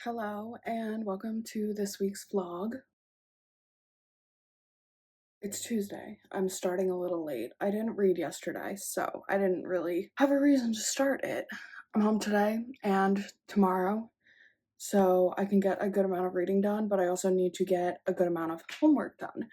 Hello and welcome to this week's vlog. It's Tuesday. I'm starting a little late. I didn't read yesterday, so I didn't really have a reason to start it. I'm home today and tomorrow, so I can get a good amount of reading done, but I also need to get a good amount of homework done.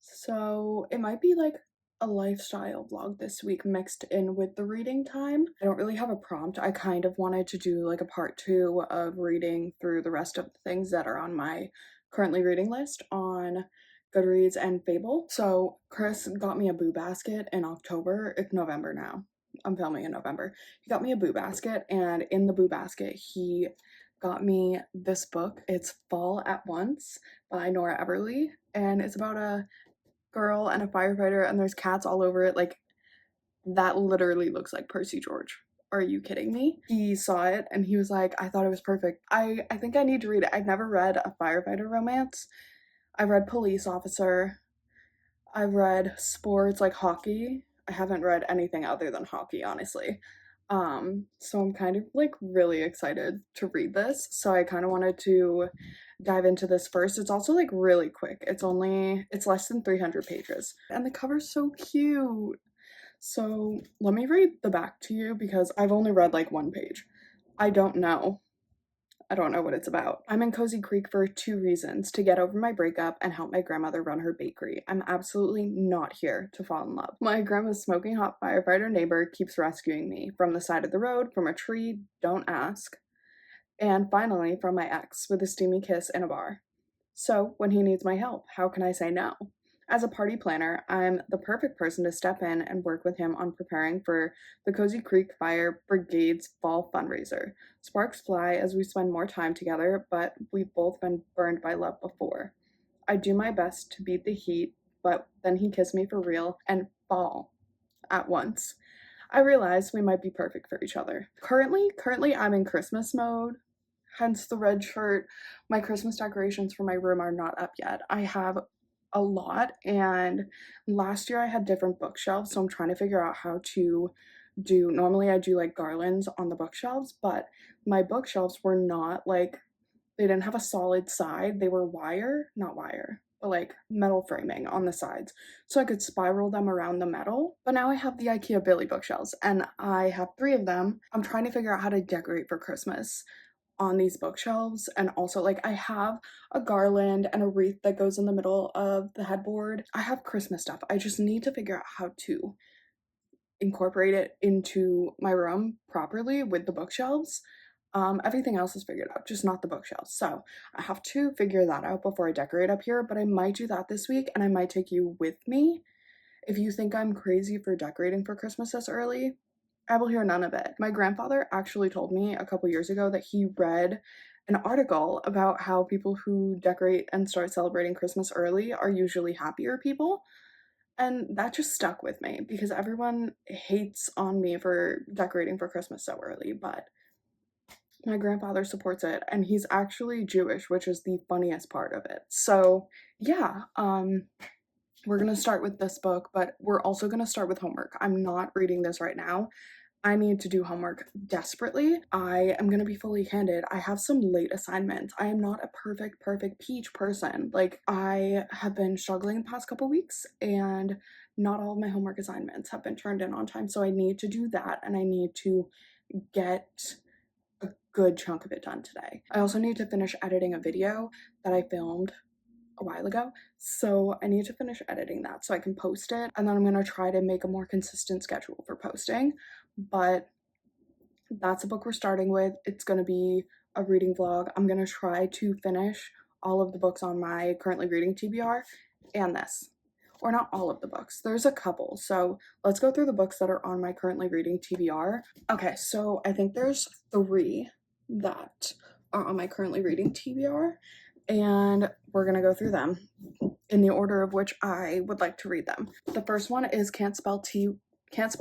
So it might be like a lifestyle vlog this week mixed in with the reading time. I don't really have a prompt. I kind of wanted to do like a part 2 of reading through the rest of the things that are on my currently reading list on Goodreads and Fable. So Chris got me a boo basket in October. It's November now. I'm filming in November. He got me a boo basket, and in the boo basket he got me this book. It's Fall at Once by Nora Everly, and it's about a girl and a firefighter, and there's cats all over it. Like, that literally looks like Percy George. Are you kidding me? He saw it and he was like, I thought it was perfect. I think I need to read it. I've never read a firefighter romance. I've read police officer. I've read sports like hockey. I haven't read anything other than hockey, honestly. So I'm kind of like really excited to read this. So I kind of wanted to dive into this first. It's also like really quick. It's less than 300 pages. And the cover's so cute. So let me read the back to you because I've only read like one page. I don't know. I don't know what it's about. I'm in Cozy Creek for 2 reasons: to get over my breakup and help my grandmother run her bakery. I'm absolutely not here to fall in love. My grandma's smoking hot firefighter neighbor keeps rescuing me from the side of the road, from a tree, don't ask, and finally from my ex with a steamy kiss in a bar. So when he needs my help, how can I say no? As a party planner, I'm the perfect person to step in and work with him on preparing for the Cozy Creek Fire Brigade's fall fundraiser. Sparks fly as we spend more time together, but we've both been burned by love before. I do my best to beat the heat, but then he kissed me for real and fall at once. I realize we might be perfect for each other. Currently I'm in Christmas mode, hence the red shirt. My Christmas decorations for my room are not up yet. I have a lot, and last year I had different bookshelves, so I'm trying to figure out how to do. Normally I do like garlands on the bookshelves, but my bookshelves were not like, they didn't have a solid side. They were not wire, but like metal framing on the sides, so I could spiral them around the metal. But now I have the IKEA Billy bookshelves, and I have 3 of them. I'm trying to figure out how to decorate for Christmas on these bookshelves. And also, like, I have a garland and a wreath that goes in the middle of the headboard. I have Christmas stuff. I just need to figure out how to incorporate it into my room properly with the bookshelves. Everything else is figured out, just not the bookshelves. So I have to figure that out before I decorate up here, but I might do that this week, and I might take you with me. If you think I'm crazy for decorating for Christmas this early, I will hear none of it. My grandfather actually told me a couple years ago that he read an article about how people who decorate and start celebrating Christmas early are usually happier people. And that just stuck with me because everyone hates on me for decorating for Christmas so early, but my grandfather supports it, and he's actually Jewish, which is the funniest part of it. So yeah, we're gonna start with this book, but we're also gonna start with homework. I'm not reading this right now. I need to do homework desperately. I am gonna be fully candid. I have some late assignments. I am not a perfect peach person. Like, I have been struggling the past couple weeks, and not all of my homework assignments have been turned in on time. So I need to do that, and I need to get a good chunk of it done today. I also need to finish editing a video that I filmed a while ago, so I need to finish editing that so I can post it, and then I'm gonna try to make a more consistent schedule for posting. But that's a book we're starting with. It's gonna be a reading vlog. I'm gonna try to finish all of the books on my currently reading TBR and this. Or not all of the books, there's a couple. So let's go through the books that are on my currently reading TBR. Okay, so I think there's 3 that are on my currently reading TBR, and we're gonna go through them in the order of which I would like to read them. The first one is Can't Spell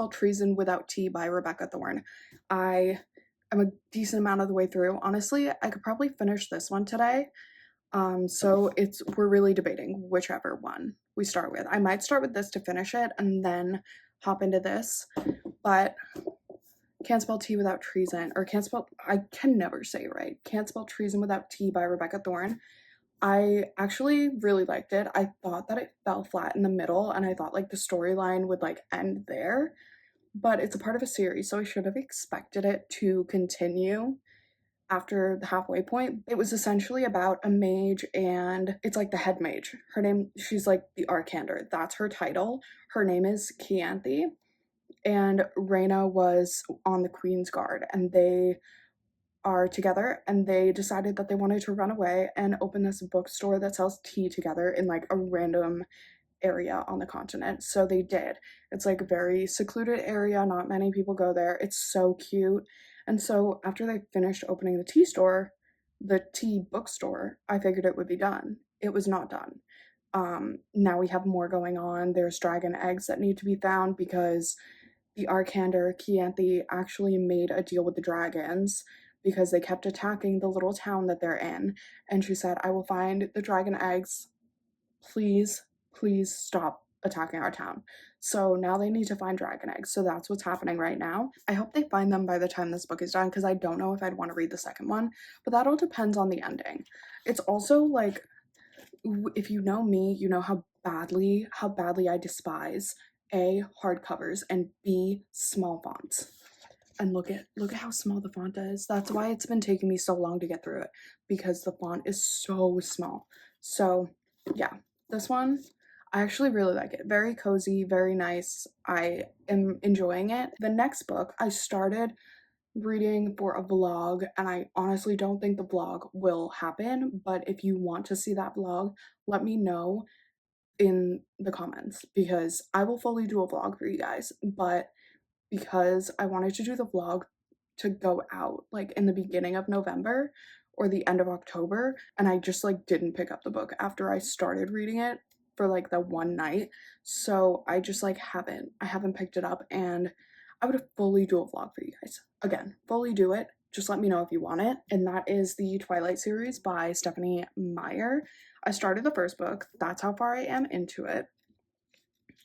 Treason Without Tea by Rebecca Thorne. I am a decent amount of the way through. Honestly, I could probably finish this one today. So we're really debating whichever one we start with. I might start with this to finish it and then hop into this, but Can't Spell Tea Without Treason, or Can't Spell, I can never say it right, Can't Spell Treason Without Tea by Rebecca Thorne. I actually really liked it. I thought that it fell flat in the middle, and I thought like the storyline would like end there, but it's a part of a series, so I should have expected it to continue after the halfway point. It was essentially about a mage, and it's like the head mage. Her name, she's like the Arcander. That's her title. Her name is Chianthe, and Reyna was on the Queen's Guard, and they are together, and they decided that they wanted to run away and open this bookstore that sells tea together in like a random area on the continent. So they did. It's like a very secluded area, not many people go there. It's so cute. And so after they finished opening the tea bookstore, I figured it would be done. It was not done. Now we have more going on. There's dragon eggs that need to be found because the Arcander Chianthe actually made a deal with the dragons because they kept attacking the little town that they're in. And she said, I will find the dragon eggs. Please, please stop attacking our town. So now they need to find dragon eggs. So that's what's happening right now. I hope they find them by the time this book is done, because I don't know if I'd want to read the second one, but that all depends on the ending. It's also like, if you know me, you know how badly I despise A, hardcovers, and B, small fonts. And look at how small the font is. That's why it's been taking me so long to get through it, because the font is so small. So yeah, this one, I actually really like it. Very cozy, very nice. I am enjoying it. The next book I started reading for a vlog, and I honestly don't think the vlog will happen, but if you want to see that vlog, let me know in the comments, because I will fully do a vlog for you guys. But because I wanted to do the vlog to go out like in the beginning of November or the end of October, and I just like didn't pick up the book after I started reading it for like the one night. So I just like haven't picked it up, and I would fully do a vlog for you guys. Again, fully do it. Just let me know if you want it. And that is the Twilight series by Stephanie Meyer. I started the first book. That's how far I am into it.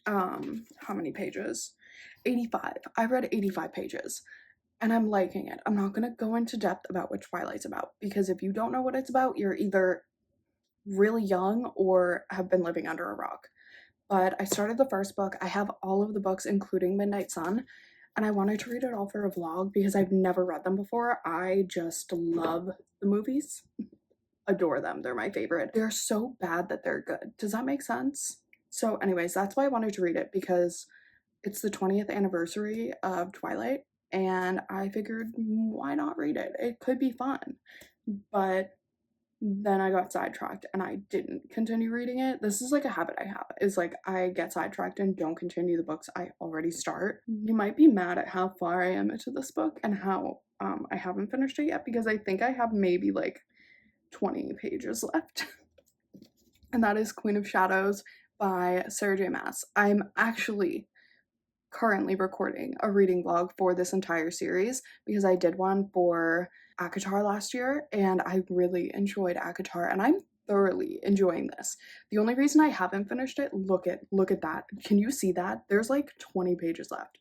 How many pages? 85. I read 85 pages, and I'm liking it. I'm not going to go into depth about what Twilight's about, because if you don't know what it's about, you're either really young or have been living under a rock. But I started the first book. I have all of the books, including Midnight Sun, and I wanted to read it all for a vlog because I've never read them before. I just love the movies. Adore them. They're my favorite. They're so bad that they're good. Does that make sense? So anyways, that's why I wanted to read it, because it's the 20th anniversary of Twilight, and I figured, why not read it? It could be fun. But then I got sidetracked and I didn't continue reading it. This is like a habit I have. Is like I get sidetracked and don't continue the books I already start. You might be mad at how far I am into this book and how I haven't finished it yet, because I think I have maybe like 20 pages left. And that is Queen of Shadows by Sarah J. Maas. I'm actually currently recording a reading vlog for this entire series, because I did one for ACOTAR last year and I really enjoyed ACOTAR, and I'm thoroughly enjoying this. The only reason I haven't finished it, look at that. Can you see that? There's like 20 pages left.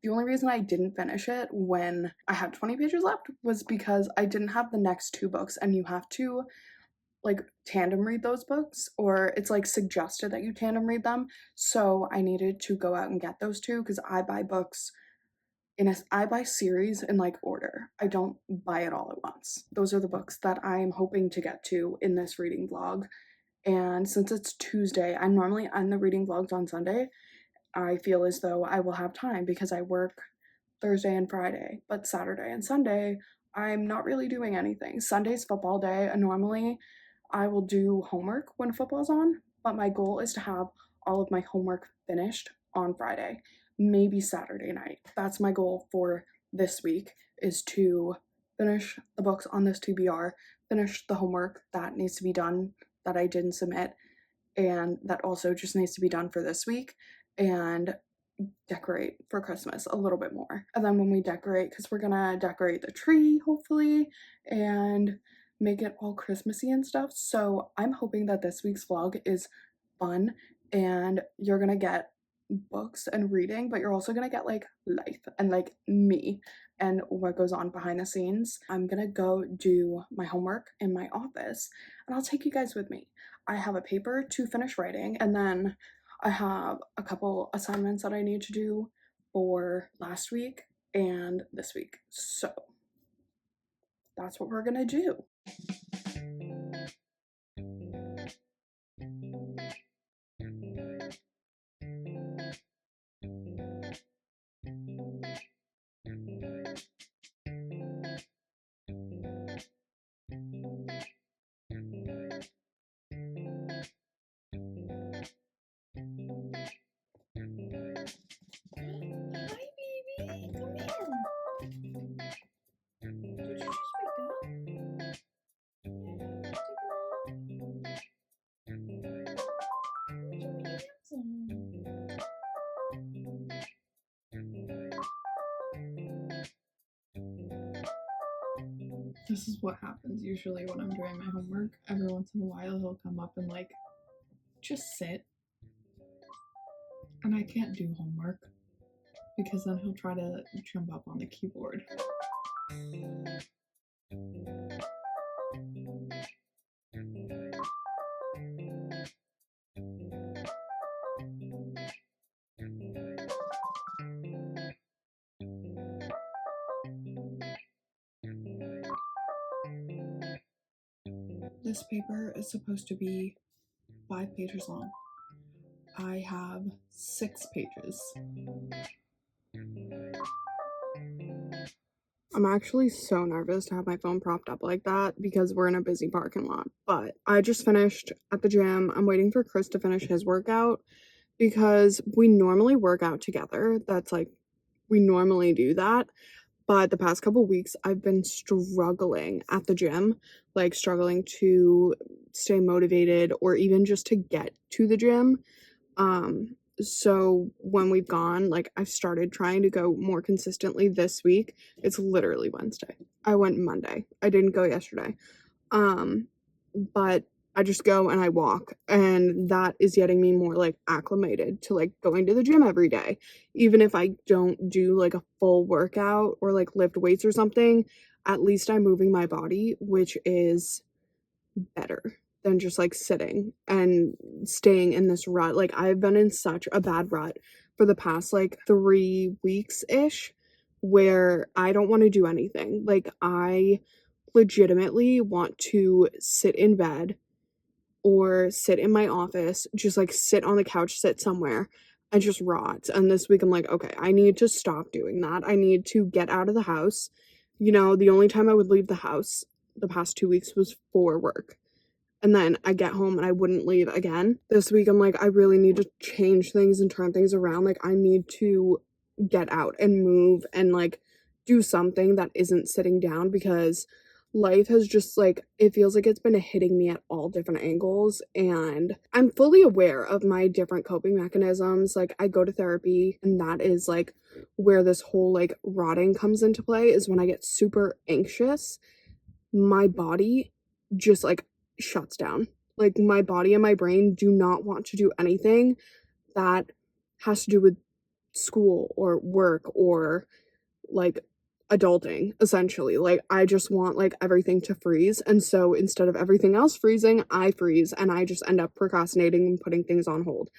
The only reason I didn't finish it when I had 20 pages left was because I didn't have the next two books, and you have to like tandem read those books, or it's like suggested that you tandem read them. So I needed to go out and get those two, because I buy series in like order. I don't buy it all at once. Those are the books that I'm hoping to get to in this reading vlog. And since it's Tuesday, I'm normally on the reading vlogs on Sunday. I feel as though I will have time because I work Thursday and Friday, but Saturday and Sunday I'm not really doing anything. Sunday's football day, and normally I will do homework when football's on, but my goal is to have all of my homework finished on Friday, maybe Saturday night. That's my goal for this week, is to finish the books on this TBR, finish the homework that needs to be done that I didn't submit, and that also just needs to be done for this week, and decorate for Christmas a little bit more. And then when we decorate, because we're gonna decorate the tree hopefully and make it all Christmassy and stuff. So I'm hoping that this week's vlog is fun, and you're gonna get books and reading, but you're also gonna get like life and like me and what goes on behind the scenes. I'm gonna go do my homework in my office and I'll take you guys with me. I have a paper to finish writing, and then I have a couple assignments that I need to do for last week and this week. So that's what we're gonna do. Hi, baby. Come here. Did you just wake up? Yeah. You're handsome. This is what happens usually when I'm doing my homework. Every once in a while, he'll come up and like just sit, and I can't do homework because then he'll try to jump up on the keyboard. This paper is supposed to be 5 pages long. I have 6 pages. I'm actually so nervous to have my phone propped up like that because we're in a busy parking lot. But I just finished at the gym. I'm waiting for Chris to finish his workout because we normally work out together. That's like, we normally do that. But the past couple weeks, I've been struggling at the gym, like struggling to stay motivated or even just to get to the gym. So when we've gone, like I've started trying to go more consistently this week. It's literally Wednesday. I went Monday. I didn't go yesterday. But I just go and I walk, and that is getting me more like acclimated to like going to the gym every day. Even if I don't do like a full workout or like lift weights or something, at least I'm moving my body, which is better than just like sitting and staying in this rut. Like I've been in such a bad rut for the past like 3 weeks ish where I don't want to do anything. Like I legitimately want to sit in bed or sit in my office, just like sit on the couch, sit somewhere and just rot. And this week I'm like, okay, I need to stop doing that. I need to get out of the house. You know, the only time I would leave the house the past 2 weeks was for work. And then I get home and I wouldn't leave again. This week I'm like, I really need to change things and turn things around. Like I need to get out and move and like do something that isn't sitting down because life has just like, it feels like it's been hitting me at all different angles, and I'm fully aware of my different coping mechanisms. Like I go to therapy, and that is like where this whole like rotting comes into play, is when I get super anxious, my body just like shuts down. Like my body and my brain do not want to do anything that has to do with school or work or like adulting, essentially. Like I just want like everything to freeze, and so instead of everything else freezing, I freeze and I just end up procrastinating and putting things on hold.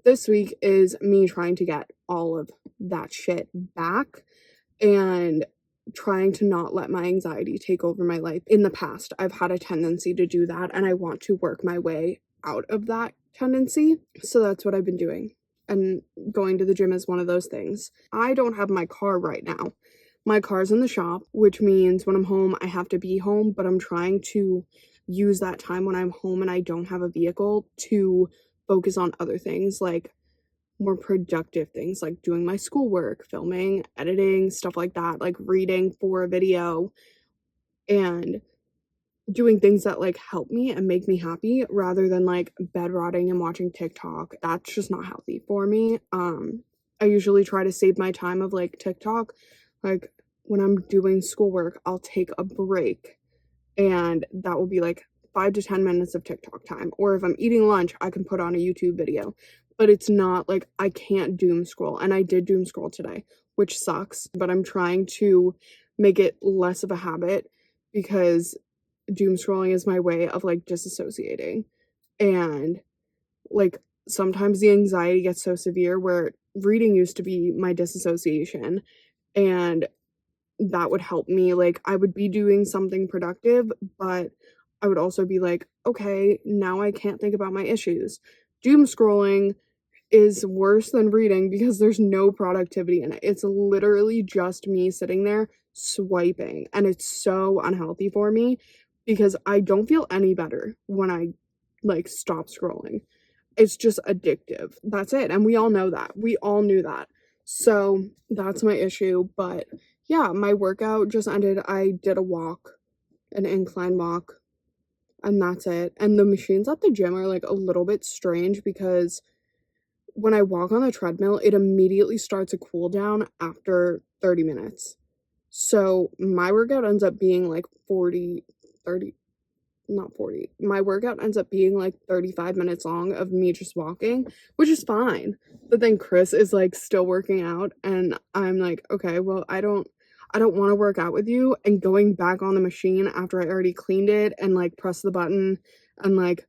This week is me trying to get all of that shit back and trying to not let my anxiety take over my life. In the past, I've had a tendency to do that, and I want to work my way out of that tendency. So that's what I've been doing. And going to the gym is one of those things. I don't have my car right now. My car's in the shop, which means when I'm home, I have to be home, but I'm trying to use that time when I'm home and I don't have a vehicle to focus on other things, like more productive things, like doing my schoolwork, filming, editing, stuff like that, like reading for a video and doing things that like help me and make me happy rather than like bed rotting and watching TikTok. That's just not healthy for me. I usually try to save my time of like TikTok. Like when I'm doing schoolwork, I'll take a break, and that will be like 5 to 10 minutes of TikTok time. Or if I'm eating lunch, I can put on a YouTube video. but it's not like I can't doom scroll. And I did doom scroll today, which sucks, but I'm trying to make it less of a habit because doom scrolling is my way of like disassociating. And like sometimes the anxiety gets so severe where reading used to be my disassociation, and that would help me. Like I would be doing something productive, but I would also be like, okay, now I can't think about my issues. Doom scrolling is worse than reading because there's no productivity in it. It's literally just me sitting there swiping, and it's so unhealthy for me because I don't feel any better when I like stop scrolling. It's just addictive. That's it. And we all know that. We all knew that. So that's my issue. But yeah, my workout just ended. I did a walk, an incline walk, and that's it. And the machines at the gym are like a little bit strange because when I walk on the treadmill, it immediately starts a cool down after 30 minutes. So my workout ends up being like 40, 30, not 40. My workout ends up being like 35 minutes long of me just walking, which is fine. But then Chris is like still working out, and I'm like, okay, well, I don't want to work out with you, and going back on the machine after I already cleaned it and like pressed the button and like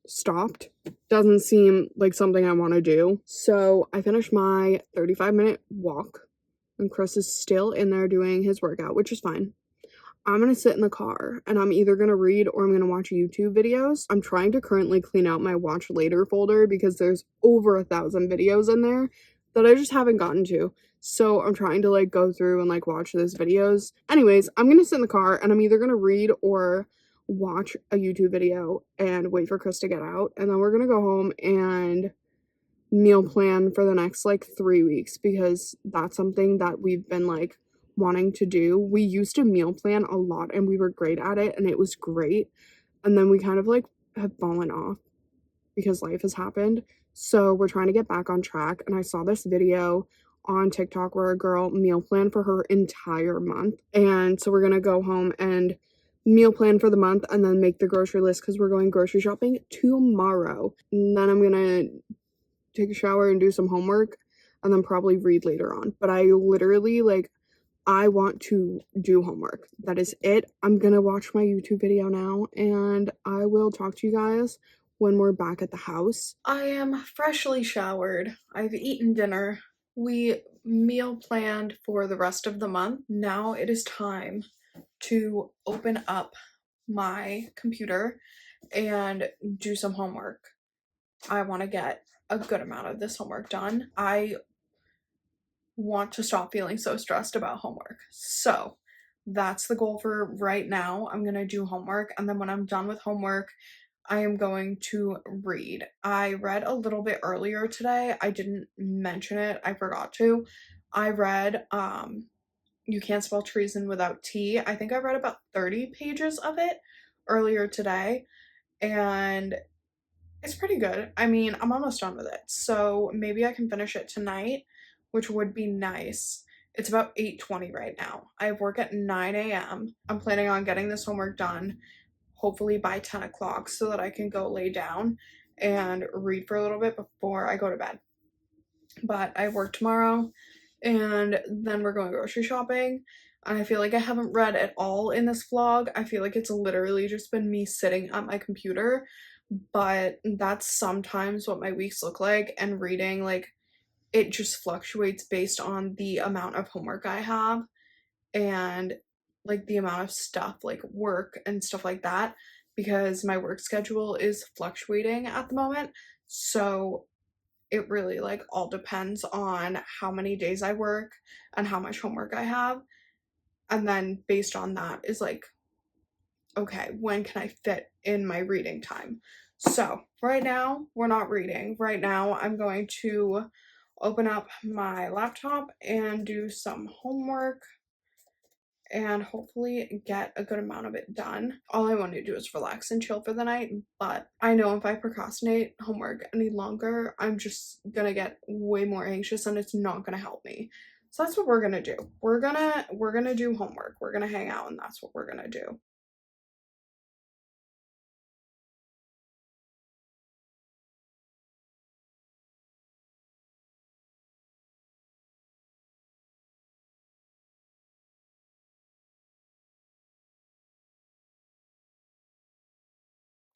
stopped doesn't seem like something I want to do. So I finished my 35-minute walk, and Chris is still in there doing his workout, which is fine. I'm gonna sit in the car and I'm either gonna read or I'm gonna watch YouTube videos. I'm trying to currently clean out my watch later folder because there's over 1,000 videos in there that I just haven't gotten to. So I'm trying to like go through and like watch those videos. Anyways, I'm gonna sit in the car and I'm either gonna read or watch a YouTube video and wait for Chris to get out. And then we're gonna go home and meal plan for the next like 3 weeks because that's something that we've been like wanting to do. We used to meal plan a lot and we were great at it and it was great. And then we kind of like have fallen off because life has happened. So we're trying to get back on track. And I saw this video on TikTok where a girl meal planned for her entire month. And so we're going to go home and meal plan for the month and then make the grocery list because we're going grocery shopping tomorrow. And then I'm going to take a shower and do some homework and then probably read later on. But I literally like I want to do homework. That is it. I'm gonna watch my YouTube video now and I will talk to you guys when we're back at the house. I am freshly showered. I've eaten dinner. We meal planned for the rest of the month. Now it is time to open up my computer and do some homework. I want to get a good amount of this homework done. I want to stop feeling so stressed about homework. So that's the goal for right now. I'm going to do homework, and then when I'm done with homework, I am going to read. I read a little bit earlier today. I didn't mention it. I forgot to. I read You Can't Spell Treason Without T. I think I read about 30 pages of it earlier today, and it's pretty good. I mean, I'm almost done with it, so maybe I can finish it tonight, which would be nice. It's about 8:20 right now. I have work at 9 a.m. I'm planning on getting this homework done, hopefully by 10 o'clock, so that I can go lay down and read for a little bit before I go to bed. But I work tomorrow, and then we're going grocery shopping. And I feel like I haven't read at all in this vlog. I feel like it's literally just been me sitting at my computer, but that's sometimes what my weeks look like. And reading, like, it just fluctuates based on the amount of homework I have and like the amount of stuff, like work and stuff like that, because my work schedule is fluctuating at the moment. So it really like all depends on how many days I work and how much homework I have. And then based on that is like, okay, when can I fit in my reading time? So right now, we're not reading. Right now, I'm going to open up my laptop and do some homework and hopefully get a good amount of it done. All I want to do is relax and chill for the night, but I know if I procrastinate homework any longer, I'm just gonna get way more anxious and it's not gonna help me. So that's what we're gonna do. We're gonna do homework. We're gonna hang out and that's what we're gonna do.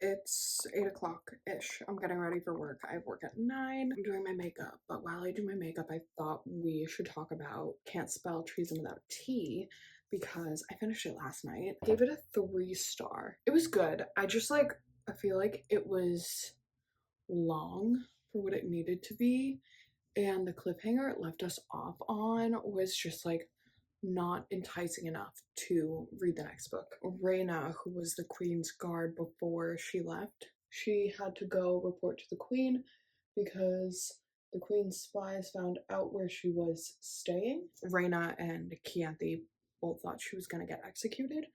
It's 8 o'clock-ish. I'm getting ready for work. I have work at 9. I'm doing my makeup, but while I do my makeup, I thought we should talk about Can't Spell Treason Without Tea because I finished it last night. I gave it a 3 star. It was good. I feel like it was long for what it needed to be, and the cliffhanger it left us off on was just like not enticing enough to read the next book. Reyna, who was the queen's guard before she left, she had to go report to the queen because the queen's spies found out where she was staying. Reyna and Chianti both thought she was going to get executed,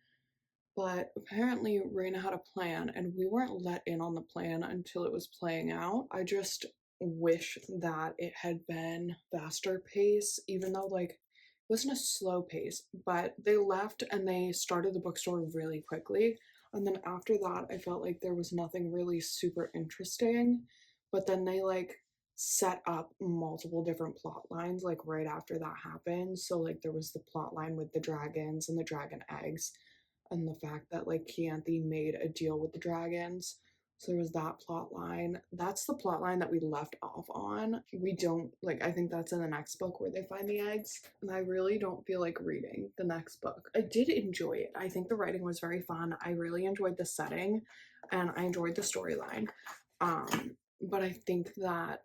but apparently Reyna had a plan and we weren't let in on the plan until it was playing out. I just wish that it had been faster pace, even though like it wasn't a slow pace, but they left and they started the bookstore really quickly. And then after that, I felt like there was nothing really super interesting. But then they like set up multiple different plot lines like right after that happened. So like there was the plot line with the dragons and the dragon eggs, and the fact that like Chianti made a deal with the dragons. So there was that plot line. That's the plot line that we left off on. We don't like, I think that's in the next book where they find the eggs. And I really don't feel like reading the next book. I did enjoy it. I think the writing was very fun. I really enjoyed the setting and I enjoyed the storyline. But I think that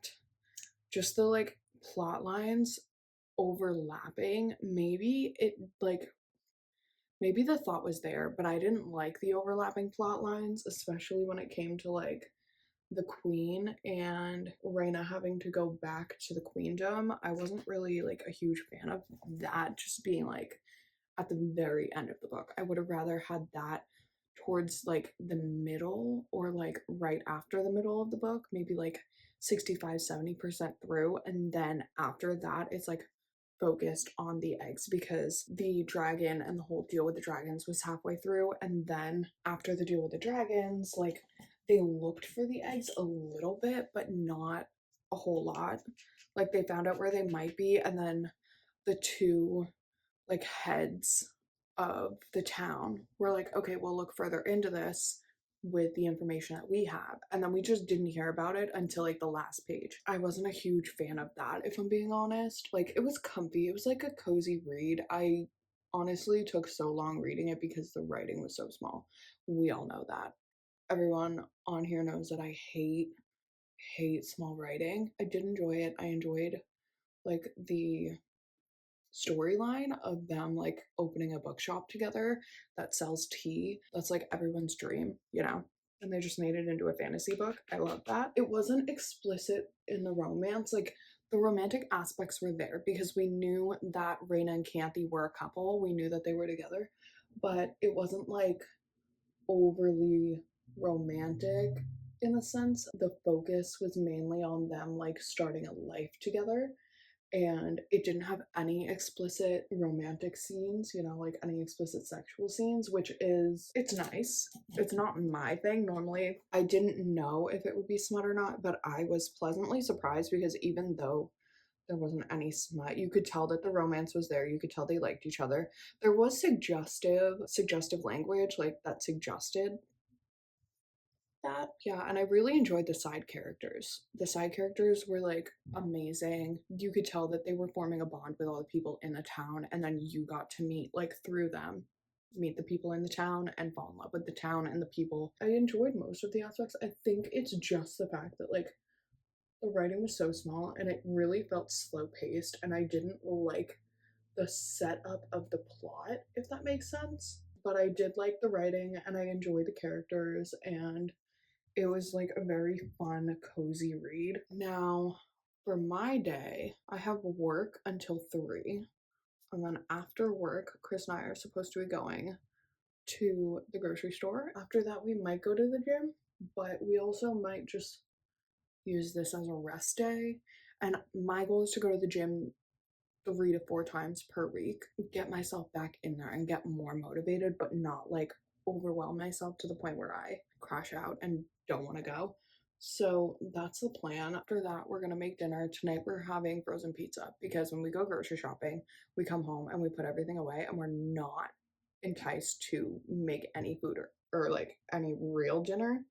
just the like plot lines overlapping, maybe the thought was there, but I didn't like the overlapping plot lines, especially when it came to like the queen and Reyna having to go back to the queendom. I wasn't really like a huge fan of that just being like at the very end of the book. I would have rather had that towards like the middle or like right after the middle of the book, maybe like 65-70% through, and then after that it's like focused on the eggs because the dragon and the whole deal with the dragons was halfway through, and then after the deal with the dragons, like they looked for the eggs a little bit but not a whole lot. Like they found out where they might be, and then the two like heads of the town were like, okay, we'll look further into this with the information that we have. And then we just didn't hear about it until like the last page. I wasn't a huge fan of that, if I'm being honest. Like it was comfy, it was like a cozy read. I honestly took so long reading it because the writing was so small. We all know that. Everyone on here knows that I hate small writing. I did enjoy it. I enjoyed like the storyline of them like opening a bookshop together that sells tea. That's like everyone's dream, you know? And they just made it into a fantasy book. I love that. It wasn't explicit in the romance. Like the romantic aspects were there because we knew that Reyna and Chianti were a couple. We knew that they were together, but it wasn't like overly romantic in the sense. The focus was mainly on them like starting a life together, and it didn't have any explicit romantic scenes, you know, like any explicit sexual scenes, which is, it's nice. It's not my thing. Normally I didn't know if it would be smut or not, but I was pleasantly surprised because even though there wasn't any smut, you could tell that the romance was there. You could tell they liked each other. There was suggestive language like that suggested that. Yeah, and I really enjoyed the side characters. The side characters were like amazing. You could tell that they were forming a bond with all the people in the town, and then you got to meet like through them, meet the people in the town and fall in love with the town and the people. I enjoyed most of the aspects. I think it's just the fact that like the writing was so small and it really felt slow paced, and I didn't like the setup of the plot, if that makes sense. But I did like the writing and I enjoyed the characters, and it was like a very fun, cozy read. Now, for my day, I have work until 3. And then after work, Chris and I are supposed to be going to the grocery store. After that, we might go to the gym, but we also might just use this as a rest day. And my goal is to go to the gym 3 to 4 times per week, get myself back in there and get more motivated, but not like overwhelm myself to the point where I crash out and don't want to go. So that's the plan. After that, we're gonna make dinner. Tonight we're having frozen pizza because when we go grocery shopping, we come home and we put everything away and we're not enticed to make any food or like any real dinner.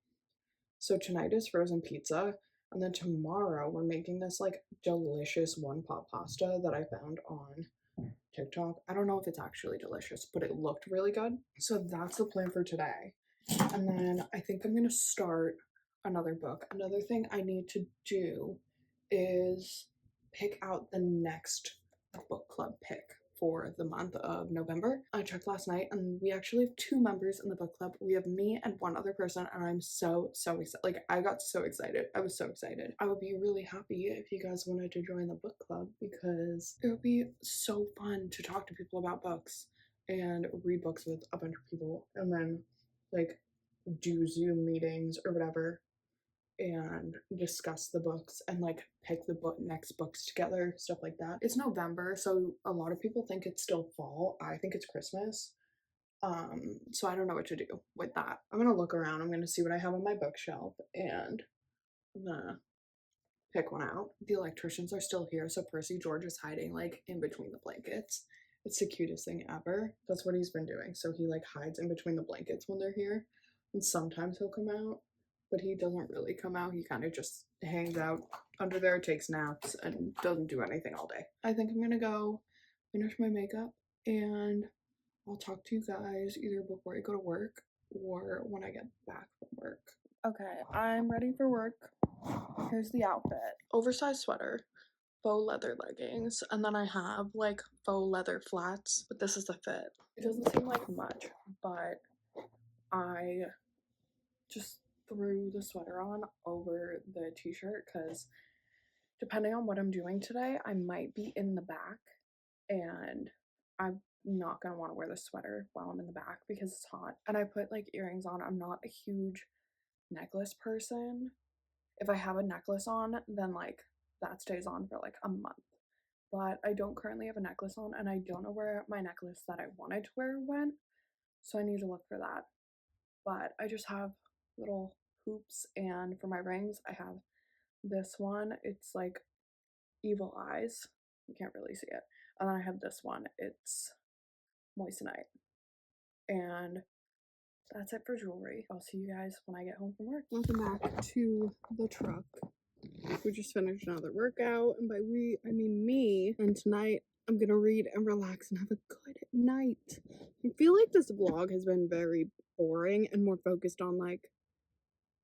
So tonight is frozen pizza, and then tomorrow we're making this like delicious one pot pasta that I found on TikTok. I don't know if it's actually delicious, but it looked really good. So that's the plan for today. And then I think I'm gonna start another book. Another thing I need to do is pick out the next book club pick for the month of November. I checked last night and we actually have 2 members in the book club. We have me and one other person, and I'm so excited. Like, I got so excited. I was so excited. I would be really happy if you guys wanted to join the book club because it would be so fun to talk to people about books and read books with a bunch of people, and then like do Zoom meetings or whatever and discuss the books and like pick the next books together, stuff like that. It's November, so a lot of people think it's still fall. I think it's Christmas. So I don't know what to do with that. I'm gonna look around. I'm gonna see what I have on my bookshelf, and I'm gonna pick one out. The electricians are still here, so Percy George is hiding like in between the blankets. It's the cutest thing ever. That's what he's been doing. So he like hides in between the blankets when they're here, and sometimes he'll come out, but he doesn't really come out. He kind of just hangs out under there, takes naps, and doesn't do anything all day. I think I'm gonna go finish my makeup, and I'll talk to you guys either before I go to work or when I get back from work. Okay, I'm ready for work. Here's the outfit. Oversized sweater, faux leather leggings, and then I have like faux leather flats, but this is the fit. It doesn't seem like much, but I just threw the sweater on over the t-shirt because depending on what I'm doing today, I might be in the back and I'm not gonna want to wear the sweater while I'm in the back because it's hot. And I put like earrings on. I'm not a huge necklace person. If I have a necklace on, then like that stays on for like a month. But I don't currently have a necklace on, and I don't know where my necklace that I wanted to wear went, so I need to look for that. But I just have little hoops, and for my rings, I have this one. It's like evil eyes. You can't really see it. And then I have this one. It's moissanite. And that's it for jewelry. I'll see you guys when I get home from work. Welcome back to the truck. We just finished another workout, and by we, I mean me. And tonight, I'm gonna read and relax and have a good night. I feel like this vlog has been very boring and more focused on like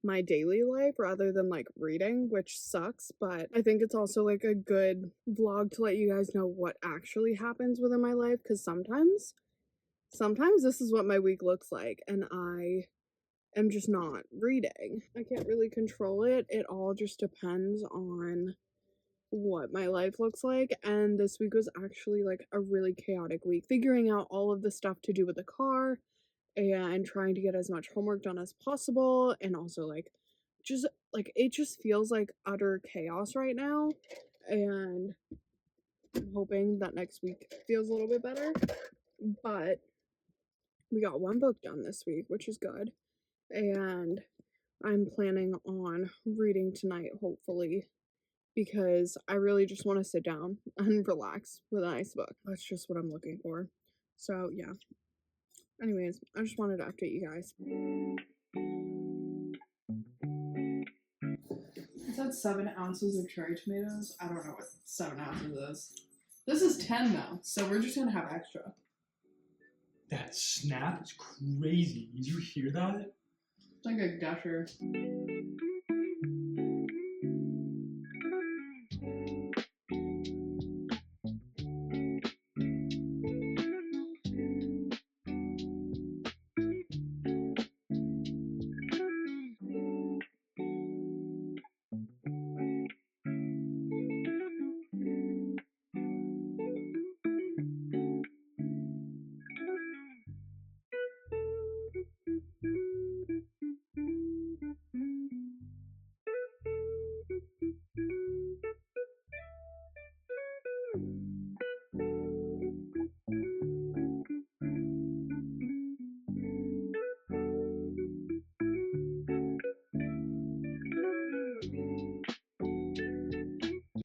my daily life rather than like reading, which sucks, but I think it's also like a good vlog to let you guys know what actually happens within my life, because sometimes this is what my week looks like and I am just not reading. I can't really control it. It all just depends on what my life looks like, and this week was actually like a really chaotic week, figuring out all of the stuff to do with the car and trying to get as much homework done as possible, and also like just like it just feels like utter chaos right now, and I'm hoping that next week feels a little bit better. But we got one book done this week, which is good, and I'm planning on reading tonight, hopefully, because I really just want to sit down and relax with a nice book. That's just what I'm looking for. So yeah. Anyways, I just wanted to update you guys. It said 7 ounces of cherry tomatoes. I don't know what 7 ounces is. This is 10 though, so we're just gonna have extra. That snap is crazy. Did you hear that? It's like a gusher.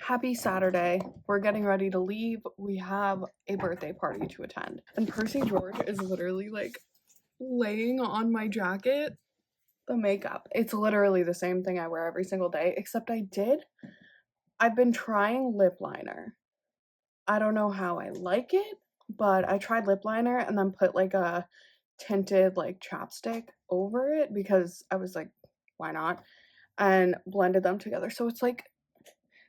Happy Saturday. We're getting ready to leave. We have a birthday party to attend. And Percy George is literally like laying on my jacket the makeup. It's literally the same thing I wear every single day, except I've been trying lip liner. I don't know how I like it, but I tried lip liner and then put like a tinted like chapstick over it because I was like, why not? And blended them together. So it's like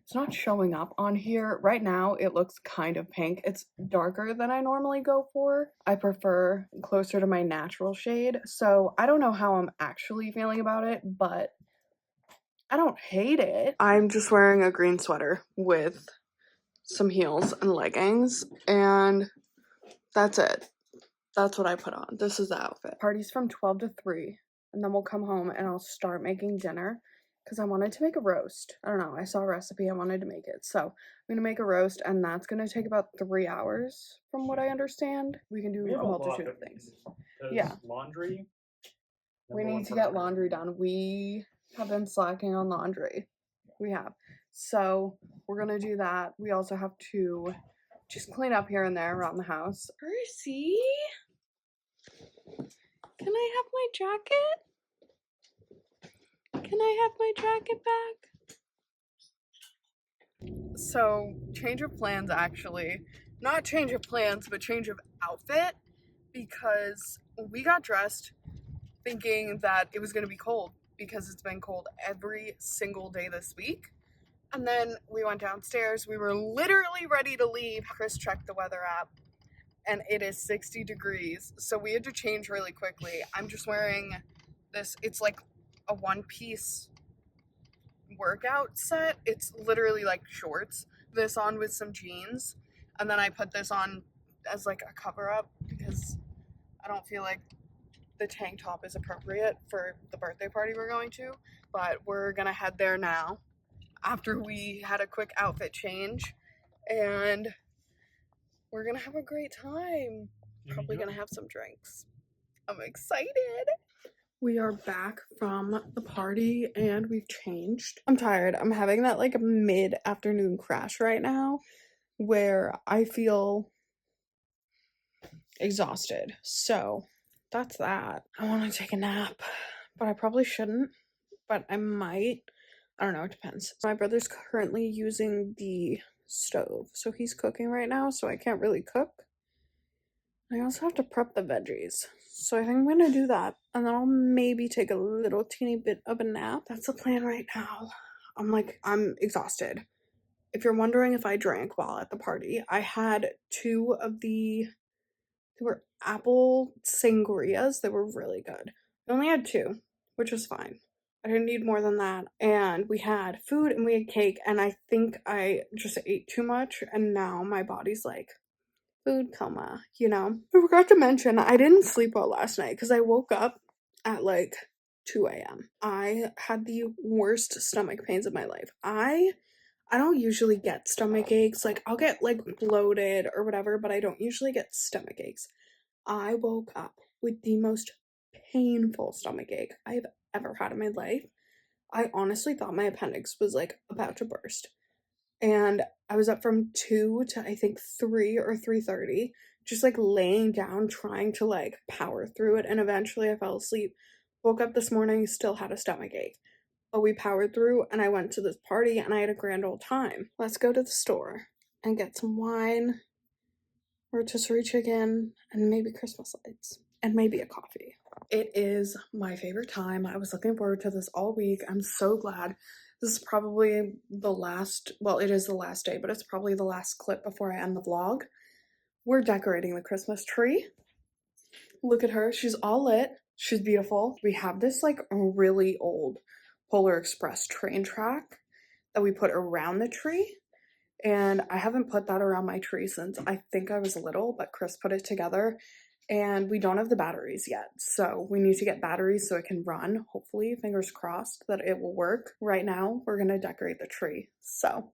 it's not showing up on here. Right now, it looks kind of pink. It's darker than I normally go for. I prefer closer to my natural shade. So I don't know how I'm actually feeling about it, but I don't hate it. I'm just wearing a green sweater with some heels and leggings, and that's it. That's what I put on. This is the outfit. Party's from 12 to 3, and then we'll come home and I'll start making dinner because I wanted to make a roast. I don't know, I saw a recipe, I wanted to make it. So I'm gonna make a roast, and that's gonna take about 3 hours from what I understand. We can do a multitude of things. Yeah. Laundry. We need to get laundry done. We have been slacking on laundry. We have. So we're gonna do that. We also have to just clean up here and there around the house. Percy? Can I have my jacket? Can I have my jacket back? So, change of plans actually. Not change of plans, but change of outfit. Because we got dressed thinking that it was going to be cold. Because it's been cold every single day this week. And then we went downstairs. We were literally ready to leave. Chris checked the weather app, and it is 60 degrees. So we had to change really quickly. I'm just wearing this, it's like a one-piece workout set. It's literally like shorts. This on with some jeans. And then I put this on as like a cover up because I don't feel like the tank top is appropriate for the birthday party we're going to. But we're gonna head there now after we had a quick outfit change. And we're gonna have a great time. Probably gonna have some drinks. I'm excited. We are back from the party and we've changed. I'm tired. I'm having that like mid-afternoon crash right now where I feel exhausted. So that's that. I want to take a nap, but I probably shouldn't, but I might. I don't know, it depends. My brother's currently using the stove, so he's cooking right now, so I can't really cook. I also have to prep the veggies. So I think I'm gonna do that. And then I'll maybe take a little teeny bit of a nap. That's the plan right now. I'm exhausted. If you're wondering if I drank while at the party, I had they were apple sangrias. They were really good. I only had two, which was fine. I didn't need more than that. And we had food and we had cake. And I think I just ate too much. And now my body's like, food coma, you know? I forgot to mention, I didn't sleep well last night because I woke up at like 2 a.m. I had the worst stomach pains of my life. I don't usually get stomach aches. Like I'll get like bloated or whatever, but I don't usually get stomach aches. I woke up with the most painful stomach ache I've ever had in my life. I honestly thought my appendix was like about to burst. And I was up from 2 to I think 3 or 3:30, just like laying down trying to like power through it, and eventually I fell asleep. Woke up this morning, still had a stomach ache. But we powered through and I went to this party and I had a grand old time. Let's go to the store and get some wine, rotisserie chicken, and maybe Christmas lights, and maybe a coffee. It is my favorite time. I was looking forward to this all week. I'm so glad. This is probably the last, well, it is the last day, but it's probably the last clip before I end the vlog. We're decorating the Christmas tree. Look at her. She's all lit. She's beautiful. We have this like really old Polar Express train track that we put around the tree. And I haven't put that around my tree since I think I was little, but Chris put it together. And we don't have the batteries yet. So we need to get batteries so it can run. Hopefully, fingers crossed that it will work. Right now, we're going to decorate the tree. So